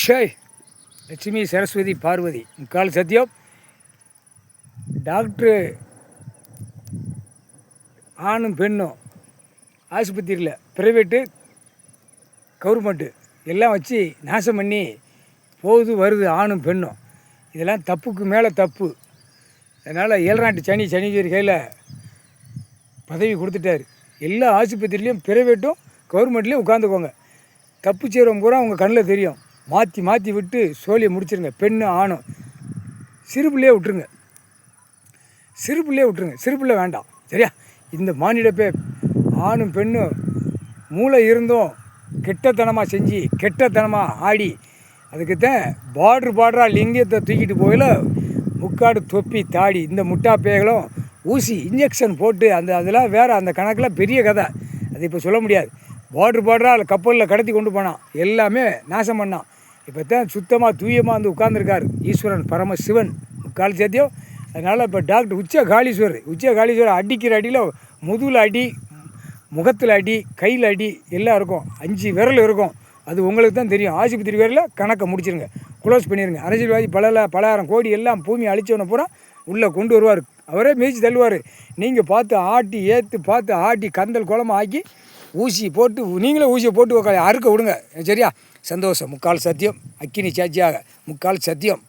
அக்ஷய், லட்சுமி, சரஸ்வதி, பார்வதி, முக்கால் சத்தியம். டாக்டரு ஆணும் பெண்ணும் ஆஸ்பத்திரியில் ப்ரைவேட்டு கவர்மெண்ட்டு எல்லாம் வச்சு நாசம் பண்ணி போகுது வருது ஆணும் பெண்ணும். இதெல்லாம் தப்புக்கு மேலே தப்பு. அதனால் 7 நாட்டு சனீஸ்வரி கையில் பதவி கொடுத்துட்டார். எல்லா ஆஸ்பத்திரிலையும் ப்ரைவேட்டும் கவர்மெண்ட்லேயும் உட்காந்துக்கோங்க. தப்பு செய்கிறவங்க பூரா உங்கள் கண்ணில் தெரியும். மாற்றி மாற்றி விட்டு சோழியை முடிச்சிருங்க. பெண்ணு ஆணும் சிறுபிள்ளையே விட்டுருங்க. சிறுபிள்ளை வேண்டாம், சரியா? இந்த மானிடப்பே ஆணும் பெண்ணும் மூளை இருந்தும் கெட்டத்தனமாக செஞ்சு கெட்டத்தனமாக ஆடி அதுக்குத்தான் பார்டராக லிங்கத்தை தூக்கிட்டு போயில முக்காடு தொப்பி தாடி இந்த முட்டா பேய்களும் ஊசி இன்ஜெக்ஷன் போட்டு அதெல்லாம் வேறு அந்த கணக்கில் பெரிய கதை. அது இப்போ சொல்ல முடியாது. பார்டராக கப்பலில் கடத்தி கொண்டு போனான், எல்லாமே நாசம் பண்ணான். இப்போ தான் சுத்தமாக தூயமாக வந்து உட்கார்ந்துருக்கார் ஈஸ்வரன் பரமசிவன் முக்கால் சத்தியம். அதனால் இப்போ டாக்டர் உச்ச காளீஸ்வரர் அடிக்கிற அடியில் முதுகில் அடி, முகத்தில் அடி, கையில் அடி எல்லாம் இருக்கும். 5 விரல் இருக்கும். அது உங்களுக்கு தான் தெரியும். ஆஸ்பத்திரி விரலில் கணக்கை முடிச்சிருங்க, க்ளோஸ் பண்ணிடுங்க. அரசியல்வாதி பலாயிரம் கோடி எல்லாம் பூமி அழிச்சவனை பூரா உள்ளே கொண்டு வருவார். அவரே மீச்சு தள்ளுவார். நீங்கள் பார்த்து ஆட்டி கந்தல் குளமாக ஆக்கி ஊசி போட்டு நீங்களே ஊசியை போட்டு அறுக்க விடுங்க, சரியா? சந்தோஷம். முக்கால் சத்தியம். அக்கினி சாட்சியாக முக்கால் சத்தியம்.